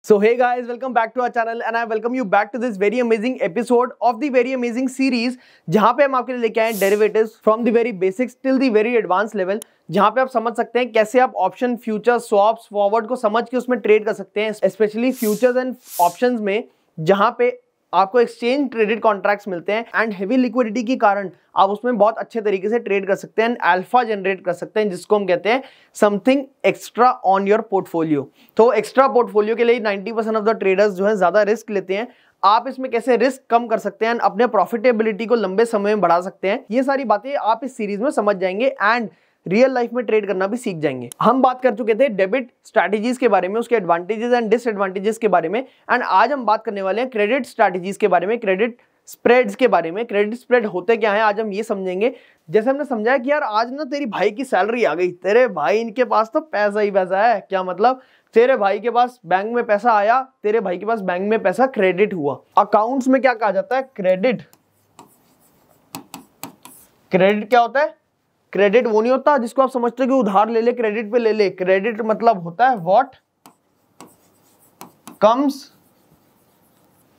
So hey guys, welcome back to our channel and I welcome you back to this very amazing episode of the very amazing series जहाँ पे हम आपके लिए लेके आए derivatives from the very basics till the very advanced level, जहाँ पे आप समझ सकते हैं कैसे आप ऑप्शन, फ्यूचर, स्वैप्स, फॉरवर्ड को समझ के उसमें ट्रेड कर सकते हैं, स्पेशली फ्यूचर्स एंड ऑप्शंस में जहाँ पे आपको एक्सचेंज ट्रेडेड कॉन्ट्रैक्ट्स मिलते हैं एंड हेवी लिक्विडिटी के कारण आप उसमें बहुत अच्छे तरीके से ट्रेड कर सकते हैं एंड अल्फा जनरेट कर सकते हैं, जिसको हम कहते हैं something extra on your portfolio. तो एक्स्ट्रा पोर्टफोलियो के लिए 90% ऑफ द ट्रेडर्स जो है ज्यादा रिस्क लेते हैं। आप इसमें कैसे रिस्क कम कर सकते हैं, अपने प्रॉफिटेबिलिटी को लंबे समय में बढ़ा सकते हैं, ये सारी बातें आप इस सीरीज में समझ जाएंगे एंड रियल लाइफ में ट्रेड करना भी सीख जाएंगे। हम बात कर चुके थे डेबिट स्ट्रैटेजीज के बारे में, उसके एडवांटेजेस एंड डिसएडवांटेजेस के बारे में, एंड आज हम बात करने वाले हैं क्रेडिट स्ट्रैटेजीज के बारे में, क्रेडिट स्प्रेड्स के बारे में। क्रेडिट स्प्रेड होते क्या है आज हम ये समझेंगे। जैसे हमने समझा कि यार आज ना तेरी भाई की सैलरी आ गई, तेरे भाई इनके पास तो पैसा ही पैसा है, क्या मतलब तेरे भाई के पास बैंक में पैसा आया, तेरे भाई के पास बैंक में पैसा क्रेडिट हुआ। अकाउंट्स में क्या कहा जाता है? क्रेडिट। क्रेडिट क्या होता है? क्रेडिट वो नहीं होता जिसको आप समझते हो कि उधार ले ले, क्रेडिट पे ले ले। क्रेडिट मतलब होता है what comes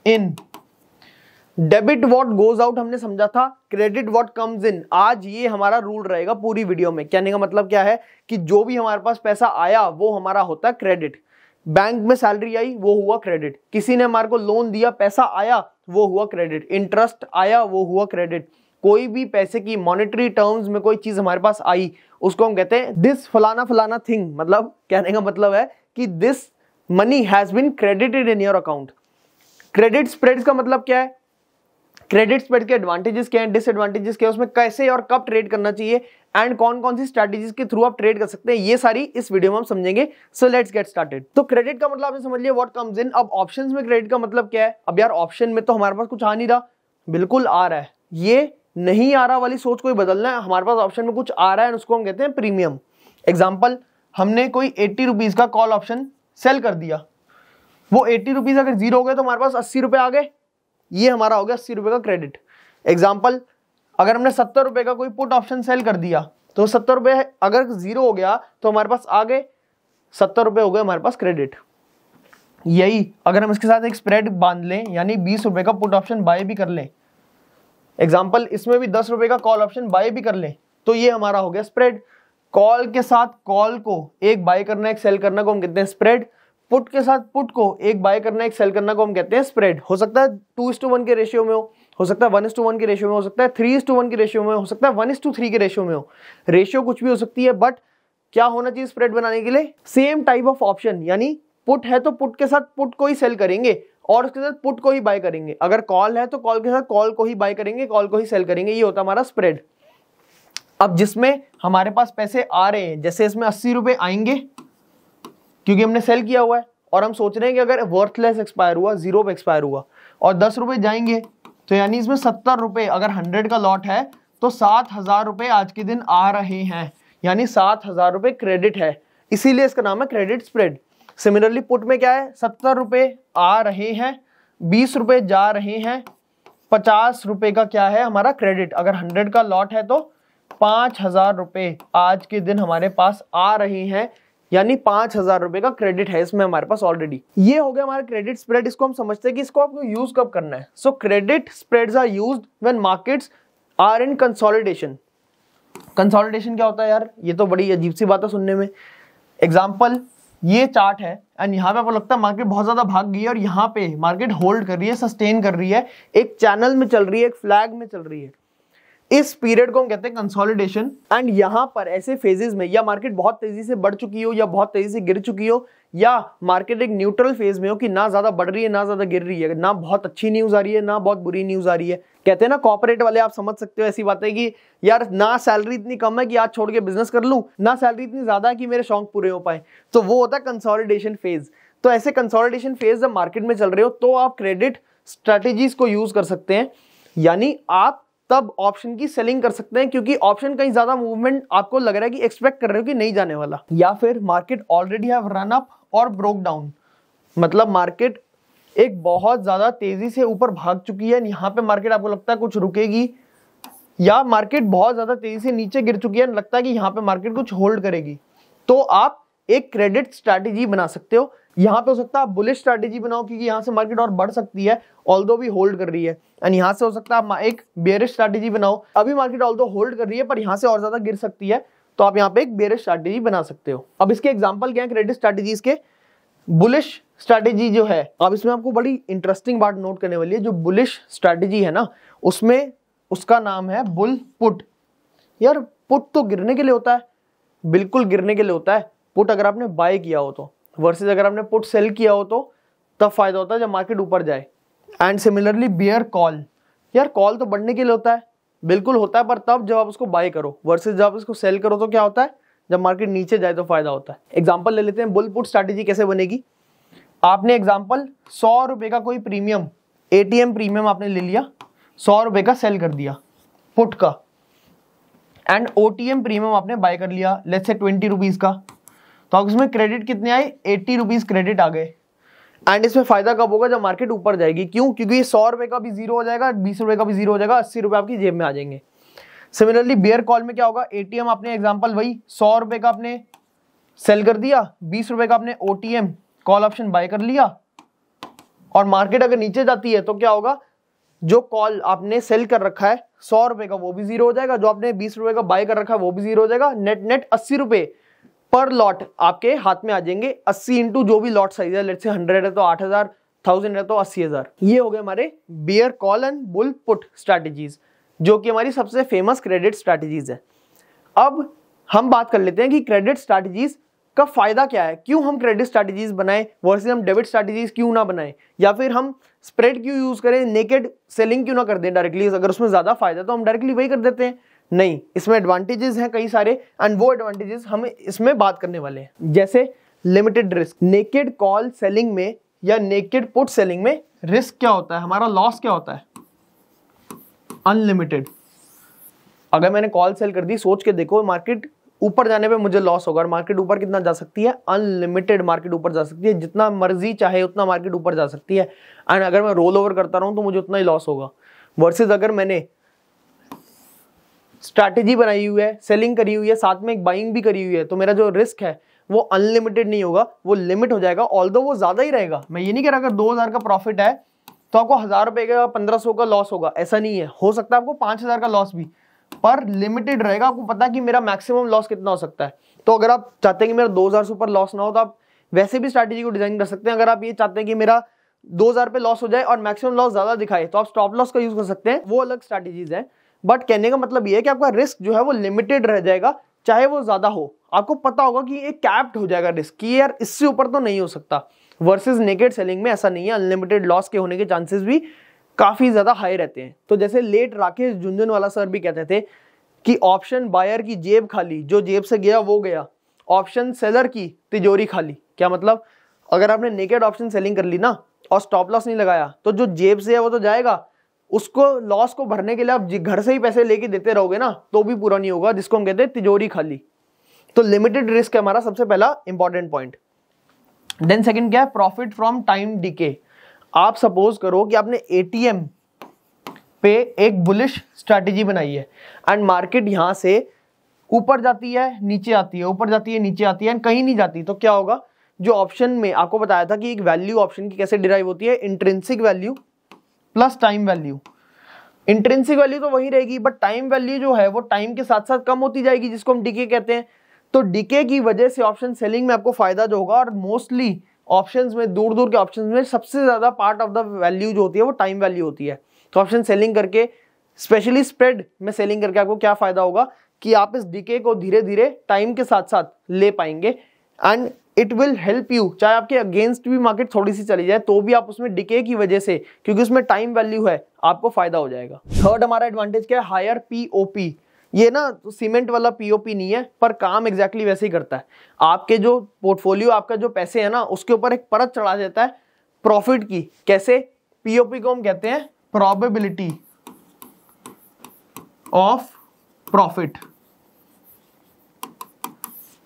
in. Debit what goes out हमने समझा था, क्रेडिट व्हाट कम्स इन। आज ये हमारा रूल रहेगा पूरी वीडियो में। कहने का मतलब क्या है कि जो भी हमारे पास पैसा आया वो हमारा होता है क्रेडिट। बैंक में सैलरी आई वो हुआ क्रेडिट, किसी ने हमारे को लोन दिया पैसा आया वो हुआ क्रेडिट, इंटरेस्ट आया वो हुआ क्रेडिट। कोई भी पैसे की मॉनेटरी टर्म्स में कोई चीज हमारे पास आई उसको हम कहते हैं दिस फलाना फलाना थिंग। मतलब कहने का मतलब है कि this money has been credited in your account. Credit spread का मतलब क्या है? क्रेडिट स्प्रेड के एडवांटेजेस क्या हैं, डिसएडवांटेजेस क्या है, उसमें कैसे और कब ट्रेड करना चाहिए एंड कौन कौन सी स्ट्रैटेजीज के थ्रू आप ट्रेड कर सकते हैं, ये सारी इस वीडियो में हम समझेंगे। So let's get started. तो क्रेडिट का मतलब आपने समझ लिया व्हाट कम्स इन। अब ऑप्शंस में क्रेडिट का मतलब क्या है? अब यार ऑप्शन में तो हमारे पास कुछ आ नहीं रहा, बिल्कुल आ रहा है। ये नहीं आ रहा वाली सोच कोई बदलना है। हमारे पास ऑप्शन में कुछ आ रहा है, उसको हम कहते हैं प्रीमियम। एग्जांपल, हमने कोई 80 रुपीज का कॉल ऑप्शन सेल कर दिया, वो 80 रुपीज अगर जीरो हो गए तो हमारे पास 80 रुपए आ गए, ये हमारा हो गया 80 रुपए का क्रेडिट। एग्जाम्पल, अगर हमने 70 रुपए का कोई पुट ऑप्शन सेल कर दिया तो 70 रुपए अगर जीरो हो गया तो हमारे पास आ गए 70 रुपए, हो गए हमारे पास क्रेडिट। यही अगर हम इसके साथ एक स्प्रेड बांध लें, यानी 20 रुपए का पुट ऑप्शन बाय भी कर लें, एग्जाम्पल इसमें भी 10 रुपए का कॉल ऑप्शन बाय भी कर लें, तो ये हमारा हो गया स्प्रेड। कॉल के साथ कॉल को एक बाय करना एक सेल करना को हम कहते हैं स्प्रेड। पुट के साथ पुट को एक बाय करना एक सेल करना को हम कहते हैं स्प्रेड। हो सकता है 2:1 के रेशियो में हो सकता है 1:1 के रेशियो में, हो सकता है 3:1 के रेशियो में, हो सकता है 1:3 के रेशियो में हो। रेशियो कुछ भी हो सकती है, बट क्या होना चाहिए स्प्रेड बनाने के लिए? सेम टाइप ऑफ ऑप्शन, यानी पुट है तो पुट के साथ पुट को ही सेल करेंगे और उसके साथ पुट को ही बाय करेंगे। अगर कॉल है तो कॉल के साथ कॉल को ही बाय करेंगे, कॉल को ही सेल करेंगे। ये होता है हमारा स्प्रेड। अब जिसमें हमारे पास पैसे आ रहे हैं, जैसे इसमें 80 रुपए आएंगे क्योंकि हमने सेल किया हुआ है और हम सोच रहे हैं कि अगर वर्थलेस एक्सपायर हुआ, जीरो पे एक्सपायर हुआ, और 10 रुपए जाएंगे तो यानी इसमें 70 रुपए, अगर 100 का लॉट है तो 7,000 रुपए आज के दिन आ रहे हैं, यानी 7,000 रुपए क्रेडिट है, इसीलिए इसका नाम है क्रेडिट स्प्रेड। सिमिलरली पुट में क्या है? 70 रुपए आ रहे हैं, 20 रुपए जा रहे हैं, 50 रुपए का क्या है हमारा क्रेडिट। अगर 100 का लॉट है तो 5,000 रुपए आज के दिन हमारे पास आ रहे हैं, यानी 5,000 रुपए का क्रेडिट है इसमें हमारे पास ऑलरेडी। ये हो गया हमारा क्रेडिट स्प्रेड। इसको हम समझते हैं कि इसको आपको यूज कब करना है। So credit spreads are used when markets are in consolidation. Consolidation क्या होता है यार? ये तो बड़ी अजीब सी बात है सुनने में। एग्जाम्पल, ये चार्ट है एंड यहाँ पे आपको लगता है मार्केट बहुत ज्यादा भाग गई है और यहाँ पे मार्केट होल्ड कर रही है, सस्टेन कर रही है, एक चैनल में चल रही है, एक फ्लैग में चल रही है। इस पीरियड को हम कहते हैं कंसोलिडेशन। एंड यहाँ पर ऐसे फेजेस में या मार्केट बहुत तेजी से बढ़ चुकी हो या बहुत तेजी से गिर चुकी हो, या मार्केट एक न्यूट्रल फेज में हो कि ना ज्यादा बढ़ रही है ना ज्यादा गिर रही है, ना बहुत अच्छी न्यूज आ रही है ना बहुत बुरी न्यूज आ रही है। कहते हैं ना कॉर्पोरेट वाले, आप समझ सकते हो ऐसी बातें कि यार ना सैलरी इतनी कम है कि आज छोड़ के बिजनेस कर लूं, ना सैलरी इतनी ज्यादा है कि मेरे शौक पूरे हो पाए, तो वो होता है कंसोलिडेशन फेज। तो ऐसे कंसोलिडेशन फेज जब मार्केट में चल रहे हो तो आप क्रेडिट स्ट्रेटेजीज को यूज कर सकते हैं, यानी आप तब ऑप्शन की सेलिंग कर सकते हैं क्योंकि ऑप्शन कहीं ज्यादा मूवमेंट आपको लग रहा है कि एक्सपेक्ट कर रहे हो कि नहीं जाने वाला, या फिर market already have run up और ब्रोक डाउन, मतलब मार्केट एक बहुत ज्यादा तेजी से ऊपर भाग चुकी है, यहाँ पे मार्केट आपको लगता है कुछ रुकेगी, या मार्केट बहुत ज्यादा तेजी से नीचे गिर चुकी है, लगता है कि यहाँ पे मार्केट कुछ होल्ड करेगी, तो आप एक क्रेडिट स्ट्रैटेजी बना सकते हो यहाँ पे हो सकता है आप बुलिश स्ट्रैटेजी बनाओ क्योंकि यहाँ से मार्केट और बढ़ सकती है ऑल्दो भी होल्ड कर रही है, एंड यहाँ से हो सकता है आप एक बेयरिश स्ट्रैटेजी बनाओ, अभी मार्केट ऑल्दो होल्ड कर रही है पर यहाँ से और ज्यादा गिर सकती है, तो आप यहाँ पे एक बेयरिश स्ट्रैटेजी बना सकते हो। अब इसके एग्जांपल क्या है क्रेडिट स्ट्रैटेजीज के? बुलिश स्ट्रैटेजी जो है, अब इसमें आपको बड़ी इंटरेस्टिंग बात नोट करने वाली है। जो बुलिश स्ट्रैटेजी है ना, उसमें उसका नाम है बुल पुट। यार पुट तो गिरने के लिए होता है, बिल्कुल गिरने के लिए होता है पुट, अगर आपने बाय किया हो तो, वर्सेस अगर आपने पुट सेल किया हो तो तब फायदा होता है जब मार्केट ऊपर जाए। एंड सिमिलरली बियर कॉल, यार कॉल तो बढ़ने के लिए होता है, बिल्कुल होता है, पर तब जब आप उसको बाय करो, वर्सेस जब आप इसको सेल करो तो क्या होता है, जब मार्केट नीचे जाए तो फायदा होता है। एग्जांपल ले लेते हैं बुल पुट स्ट्रैटेजी कैसे बनेगी। आपने एग्जांपल 100 रुपए का कोई प्रीमियम, एटीएम प्रीमियम आपने ले लिया, 100 रुपए का सेल कर दिया पुट का, एंड ओटीएम प्रीमियम आपने बाय कर लिया लेट्स से 20 रुपीज का, तो अब इसमें क्रेडिट कितने आए, 80 रुपीज क्रेडिट आ गए। एंड इसमें फायदा कब होगा, जब मार्केट ऊपर जाएगी। क्यों? क्योंकि ये 100 रुपए का भी जीरो हो जाएगा, 20 रुपए का भी जीरो हो जाएगा, 80 रुपए आपकी जेब में आ जाएंगे। सिमिलरली बियर कॉल में क्या होगा, एटीएम आपने एग्जांपल वही 100 रुपए का आपने सेल कर दिया, 20 रुपए का आपने ओटीएम कॉल ऑप्शन बाय कर लिया, और मार्केट अगर नीचे जाती है तो क्या होगा, जो कॉल आपने सेल कर रखा है 100 रुपए का वो भी जीरो हो जाएगा, जो आपने 20 रुपए का बाय कर रखा है वो भी जीरो हो जाएगा, नेट नेट 80 रुपए पर लॉट आपके हाथ में आ जाएंगे। 80 इंटू जो भी लॉट साइज है, लेट्स से 100 है तो 8000, 1000 है तो 80,000। ये हो गए हमारे bear call and bull put strategies, जो कि हमारी सबसे फेमस क्रेडिट स्ट्रैटेजीज है। अब हम बात कर लेते हैं कि क्रेडिट स्ट्रैटेजीज का फायदा क्या है, क्यों हम क्रेडिट स्ट्रैटेजीज बनाएं वर्सेस हम डेबिट स्ट्रैटेजीज क्यों ना बनाएं, या फिर हम स्प्रेड क्यों यूज करें, नेकेड सेलिंग क्यों ना कर दें डायरेक्टली, अगर उसमें ज्यादा फायदा तो हम डायरेक्टली वही कर देते हैं। नहीं, इसमें एडवांटेजेस हैं कई सारे, एंड वो एडवांटेजेस हम इसमें बात करने वाले हैं। जैसे limited risk, naked call selling में या नेकेड पुट सेलिंग में रिस्क क्या होता है, हमारा लॉस क्या होता है, अनलिमिटेड। अगर मैंने कॉल सेल कर दी, सोच के देखो मार्केट ऊपर जाने पे मुझे लॉस होगा, और मार्केट ऊपर कितना जा सकती है, अनलिमिटेड मार्केट ऊपर जा सकती है, जितना मर्जी चाहे उतना मार्केट ऊपर जा सकती है, एंड अगर मैं रोल ओवर करता रहूं तो मुझे उतना ही लॉस होगा। वर्सेस अगर मैंने स्ट्रैटेजी बनाई हुई है, सेलिंग करी हुई है, साथ में एक बाइंग भी करी हुई है, तो मेरा जो रिस्क है वो अनलिमिटेड नहीं होगा, वो लिमिट हो जाएगा, ऑल्दो वो ज्यादा ही रहेगा। मैं ये नहीं कह रहा अगर 2000 का प्रॉफिट है तो आपको 1000 रुपए का 1500 का लॉस होगा, ऐसा नहीं है, हो सकता है आपको 5000 का लॉस भी, पर लिमिटेड रहेगा। आपको पता है कि मेरा मैक्सिमम लॉस कितना हो सकता है, तो अगर आप चाहते हैं कि मेरा 2000 से ऊपर लॉस ना हो तो आप वैसे भी स्ट्रैटेजी को डिजाइन कर सकते हैं। अगर आप ये चाहते हैं कि मेरा 2000 पे लॉस हो जाए और मैक्सिमम लॉस ज्यादा दिखाए तो आप स्टॉप लॉस का यूज कर सकते हैं, वो अलग स्ट्रैटेजीज है। बट कहने का मतलब ये है कि आपका रिस्क जो है वो लिमिटेड रह जाएगा, चाहे वो ज्यादा हो, आपको पता होगा कि ये कैप्ड हो जाएगा रिस्क, कि यार इससे ऊपर तो नहीं हो सकता। वर्सेस नेकेड सेलिंग में ऐसा नहीं है, अनलिमिटेड लॉस के होने के चांसेस भी काफी ज्यादा हाई रहते हैं। तो जैसे लेट राकेश झुंझुनवाला सर भी कहते थे कि ऑप्शन बायर की जेब खाली, जो जेब से गया वो गया, ऑप्शन सेलर की तिजोरी खाली। क्या मतलब, अगर आपने नेकेड ऑप्शन सेलिंग कर ली ना और स्टॉप लॉस नहीं लगाया तो जो जेब से है वो तो जाएगा, उसको लॉस को भरने के लिए आप घर से ही पैसे लेके देते रहोगे ना तो भी पूरा नहीं होगा, जिसको हम कहते हैं तिजोरी खाली। तो लिमिटेड रिस्क है हमारा सबसे पहला इंपॉर्टेंट पॉइंट। देन सेकंड क्या है, प्रॉफिट फ्रॉम टाइम डिके। आप सपोज करो कि आपने एटीएम पे एक बुलिश स्ट्रैटेजी बनाई है एंड मार्केट यहां से ऊपर जाती है नीचे आती है, ऊपर जाती है नीचे आती है एंड कहीं नहीं जाती, तो क्या होगा, जो ऑप्शन में आपको बताया था कि एक वैल्यू ऑप्शन की कैसे डिराइव होती है, intrinsic value plus time value. Intrinsic value तो वही रहेगी, बट टाइम वैल्यू जो है वो टाइम के साथ साथ कम होती जाएगी, जिसको हम डीके कहते हैं। तो डीके की वजह से ऑप्शन सेलिंग में आपको फायदा जो होगा, और मोस्टली ऑप्शंस में, दूर दूर के ऑप्शंस में सबसे ज्यादा पार्ट ऑफ द वैल्यू जो होती है वो टाइम वैल्यू होती है। तो ऑप्शन सेलिंग करके, स्पेशली स्प्रेड में सेलिंग करके आपको क्या फायदा होगा कि आप इस डीके को धीरे धीरे टाइम के साथ साथ ले पाएंगे, and it will help you, चाहे आपके अगेंस्ट भी मार्केट थोड़ी सी चली जाए तो भी आप उसमें डीके की वजह से, क्योंकि उसमें टाइम वैल्यू है, आपको फायदा हो जाएगा। थर्ड हमारा एडवांटेज क्या है, हायर पीओपी। ये ना सीमेंट वाला पीओपी नहीं है, पर काम एग्जैक्टली वैसे ही करता है। आपके जो पोर्टफोलियो, आपका जो पैसे है ना, उसके ऊपर एक परत चढ़ा देता है प्रॉफिट की। कैसे, पीओपी को हम कहते हैं प्रोबेबिलिटी ऑफ प्रॉफिट,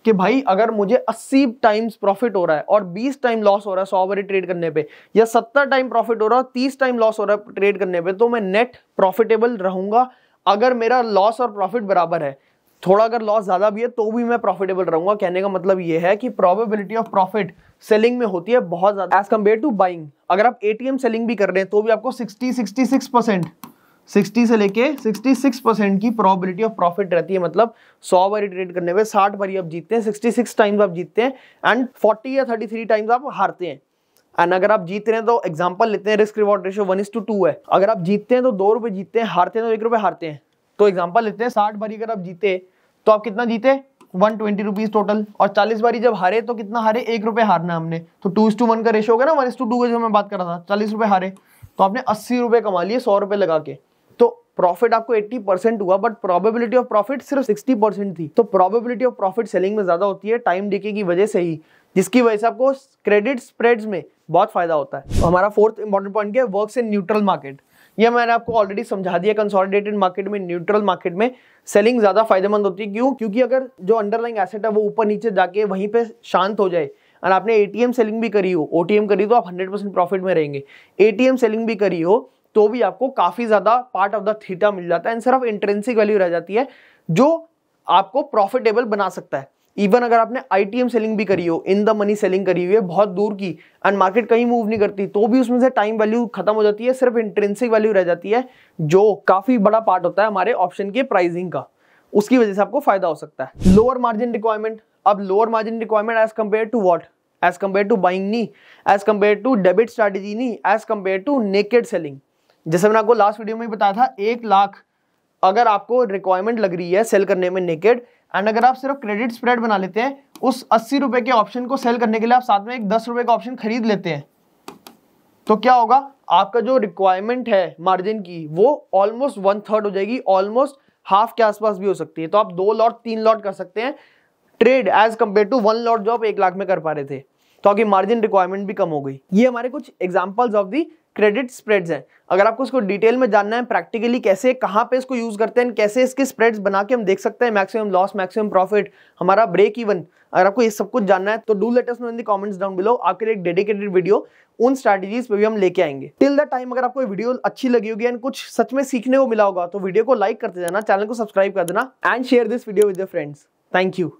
कि भाई अगर मुझे 80 टाइम्स प्रॉफिट हो रहा है और 20 टाइम लॉस हो रहा है 100 बारी ट्रेड करने पे, या 70 टाइम प्रॉफिट हो रहा है 30 टाइम लॉस हो रहा है ट्रेड करने पे, तो मैं नेट प्रॉफिटेबल रहूंगा अगर मेरा लॉस और प्रॉफिट बराबर है। थोड़ा अगर लॉस ज्यादा भी है तो भी मैं प्रॉफिटेबल रहूंगा। कहने का मतलब ये है कि प्रोबेबिलिटी ऑफ प्रॉफिट सेलिंग में होती है बहुत ज्यादा एज कम्पेयर टू बाइंग। अगर आप एटीएम सेलिंग भी कर रहे हैं तो भी आपको 60 से लेके 66% की प्रोबेबिलिटी ऑफ प्रॉफिट रहती है। मतलब 100 बारी ट्रेड करने में 60 बारी आप जीतते हैं, 66 टाइम्स आप जीतते हैं एंड 40 या 33 टाइम्स आप हारते हैं। एंड अगर आप जीत रहे हैं तो एग्जांपल लेते हैं, रिस्क रिवॉर्ड रेशियो 1:2 है। अगर आप जीतते हैं तो 2 रुपए जीतते हैं, हारते हैं तो 1 रुपए हारते हैं। तो एग्जांपल लेते हैं 60 बारी अगर आप जीते तो आप कितना जीते 120 रुपीज टोटल, और 40 बारी जब हारे तो कितना हारे 1 रुपए हारना हमने। तो 2:1 का रेशियो होगा ना, 1:2 का जो मैं बात कर रहा था। 40 रुपए हारे तो आपने 80 रुपए कमा लिए 100 रुपए लगा के। तो प्रॉफिट आपको 80% हुआ बट प्रोबेबिलिटी ऑफ प्रॉफिट सिर्फ 60% थी। तो प्रोबेबिलिटी ऑफ प्रॉफिट सेलिंग में ज्यादा होती है टाइम डिके की वजह से ही, जिसकी वजह से आपको क्रेडिट स्प्रेड्स में बहुत फायदा होता है। तो हमारा फोर्थ इंपॉर्टेंट पॉइंट क्या है, वर्क्स इन न्यूट्रल मार्केट। ये मैंने आपको ऑलरेडी समझा दिया। कंसोलिडेटेड मार्केट में, न्यूट्रल मार्केट में सेलिंग ज्यादा फायदेमंद होती है। क्यों? क्योंकि अगर जो अंडरलाइंग एसेट है वो ऊपर नीचे जाके वहीं पे शांत हो जाए, और आपने एटीएम सेलिंग भी करी हो, ओटीएम करी तो आप 100% प्रॉफिट में रहेंगे। एटीएम सेलिंग भी करी हो तो भी आपको काफी ज्यादा पार्ट ऑफ द थीटा मिल जाता है एंड सिर्फ इंट्रिंसिक वैल्यू रह जाती है जो आपको प्रॉफिटेबल बना सकता है। इवन अगर आपने आईटीएम सेलिंग भी करी हो, इन द मनी सेलिंग करी हुई है बहुत दूर की, एंड मार्केट कहीं मूव नहीं करती, तो भी उसमें से टाइम वैल्यू खत्म हो जाती है, सिर्फ इंट्रिंसिक वैल्यू रह जाती है जो काफी बड़ा पार्ट होता है हमारे ऑप्शन के प्राइसिंग का। उसकी वजह से आपको फायदा हो सकता है। Lower margin requirement. अब lower margin requirement as compare to what? As compare to buying नहीं, as compare to debit strategy नहीं, as compare to naked selling. जैसे मैंने आपको लास्ट वीडियो में बताया था, 1 लाख अगर आपको रिक्वायरमेंट लग रही है सेल करने में नेकेड, एंड अगर आप सिर्फ क्रेडिट स्प्रेड बना लेते हैं, उस 80 रुपए के ऑप्शन को सेल करने के लिए आप साथ में एक 10 रुपए का ऑप्शन खरीद लेते हैं, तो क्या होगा? आपका जो रिक्वायरमेंट है मार्जिन की वो ऑलमोस्ट 1/3 हो जाएगी, ऑलमोस्ट हाफ के आसपास भी हो सकती है। तो आप 2 लॉट 3 लॉट कर सकते हैं trade as compare to 1 lot जो आप 1 लाख में कर पा रहे थे। तो आपकी मार्जिन रिक्वायरमेंट भी कम हो गई। ये हमारे कुछ examples of the credit spreads हैं। अगर आपको इसको डिटेल में जानना है प्रैक्टिकली कैसे, कहां पे इसको यूज करते हैं, कैसे इसके स्प्रेड्स बना के हम देख सकते हैं मैक्सिमम लॉस, मैक्सिमम प्रॉफिट, हमारा ब्रेक इवन, अगर आपको ये सब कुछ जानना है तो do let us know in the comments down below. आपके लिए एक डेडिकेटेड वीडियो उन स्ट्रैटेजीज पे भी हम लेके आएंगे। टिल द टाइम अगर आपको वीडियो अच्छी लगी होगी एंड कुछ सच में सीखने को मिला होगा तो वीडियो को लाइक करते जाना, चैनल को सब्सक्राइब कर देना and share this video with your friends. Thank you.